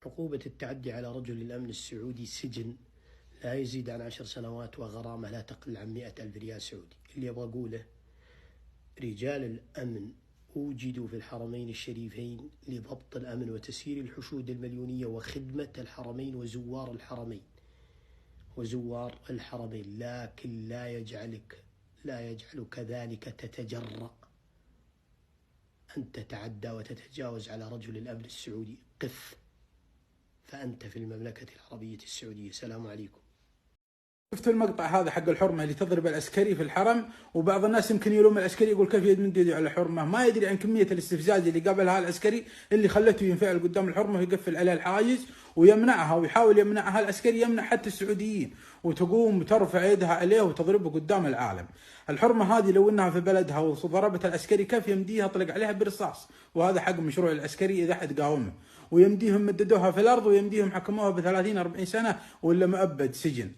عقوبة التعدي على رجل الأمن السعودي سجن لا يزيد عن 10 سنوات وغرامة لا تقل عن 100,000 ريال سعودي. اللي أبغى أقوله، رجال الأمن وجدوا في الحرمين الشريفين لضبط الأمن وتسيير الحشود المليونية وخدمة الحرمين وزوار الحرمين، لكن لا يجعلك ذلك تتجرأ أن تتعدى وتتجاوز على رجل الأمن السعودي. قف، فأنت في المملكة العربية السعودية. السلام عليكم. شفت المقطع هذا حق الحرمة اللي تضرب العسكري في الحرم، وبعض الناس يمكن يلوم العسكري يقول كيف يد يده على الحرمة، ما يدري عن كمية الاستفزاز اللي قابلها العسكري اللي خلته ينفعل قدام الحرمة ويقفل عليها الحاجز ويمنعها ويحاول يمنعها. العسكري يمنع حتى السعوديين، وتقوم وترفع يدها عليه وتضربه قدام العالم. الحرمة هذه لو انها في بلدها وضربت العسكري كيف يمديها طلق عليها برصاص، وهذا حق مشروع العسكري اذا حد قاومه، ويمديهم مددوها في الارض ويمديهم حكموها ب30-40 سنة ولا مؤبد سجن.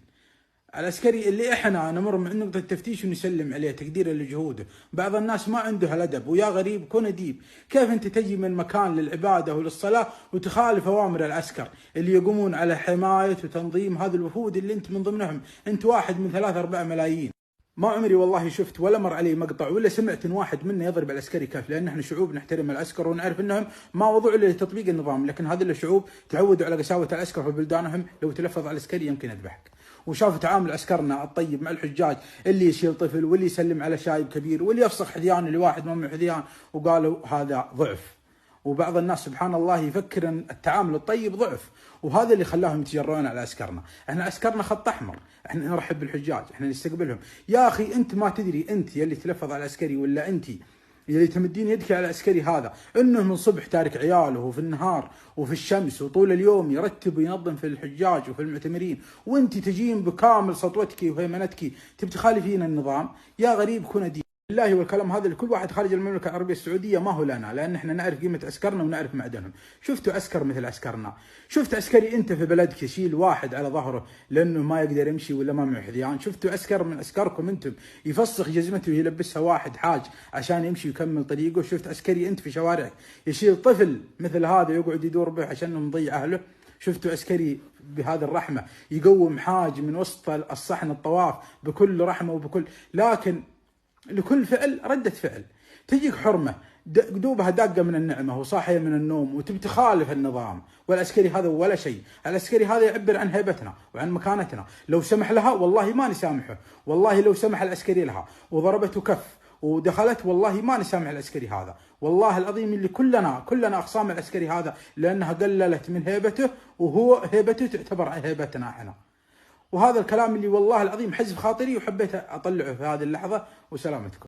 العسكري اللي احنا نمر من نقطة التفتيش ونسلم عليه تقديرا لجهوده. بعض الناس ما عنده الادب، ويا غريب كن اديب، كيف انت تجي من مكان للعبادة وللصلاة وتخالف اوامر العسكر اللي يقومون على حماية وتنظيم هذه الوفود اللي انت من ضمنهم، انت واحد من 3-4 ملايين. ما عمري والله شفت ولا مر علي مقطع ولا سمعت ان واحد منا يضرب العسكري كيف، لان احنا شعوب نحترم العسكر ونعرف انهم ما وضعوا لتطبيق النظام، لكن هذه الشعوب تعودوا على قساوة العسكر في بلدانهم، لو تلفظ على العسكري يمكن يذبحك. وشافوا تعامل عسكرنا الطيب مع الحجاج، اللي يشيل طفل واللي يسلم على شايب كبير واللي يفسخ حذيان لواحد ما من حذيان، وقالوا هذا ضعف. وبعض الناس سبحان الله يفكر ان التعامل الطيب ضعف، وهذا اللي خلاهم يتجرؤون على عسكرنا. احنا عسكرنا خط احمر، احنا نرحب بالحجاج، احنا نستقبلهم. يا اخي انت ما تدري، انت يلي تلفظ على العسكري ولا انت يلي تمدين يدك على العسكري هذا، انه من صبح تارك عياله وفي النهار وفي الشمس وطول اليوم يرتب وينظم في الحجاج وفي المعتمرين، وانت تجين بكامل سطوتك وهيمنتك تبي تخالفين النظام. يا غريب كن دين الله. والكلام هذا لكل واحد خارج المملكة العربية السعودية، ما هو لنا، لأن احنا نعرف قيمة عسكرنا ونعرف معدنهم. شفتوا عسكر مثل عسكرنا؟ شفت عسكري انت في بلدك يشيل واحد على ظهره لأنه ما يقدر يمشي ولا ما معه حذيان؟ شفتوا عسكر من عسكركم انتم يفسخ جزمته ويلبسها واحد حاج عشان يمشي ويكمل طريقه؟ شفت عسكري انت في شوارعك يشيل طفل مثل هذا يقعد يدور به عشان مضيع أهله؟ شفتوا عسكري بهذه الرحمة يقوم حاج من وسط الصحن الطواف بكل رحمة وبكل، لكن لكل فعل ردة فعل. تجيك حرمة دوبها داقة من النعمة وصاحية من النوم وتبي تخالف النظام، والعسكري هذا ولا شيء. العسكري هذا يعبر عن هيبتنا وعن مكانتنا، لو سمح لها والله ما نسامحه، والله لو سمح العسكري لها وضربته كف ودخلت والله ما نسامح العسكري هذا، والله العظيم اللي كلنا أخصام العسكري هذا، لأنها قللت من هيبته، وهو هيبته تعتبر هيبتنا احنا. وهذا الكلام اللي والله العظيم حزب خاطري وحبيت أطلعه في هذه اللحظة. وسلامتكم.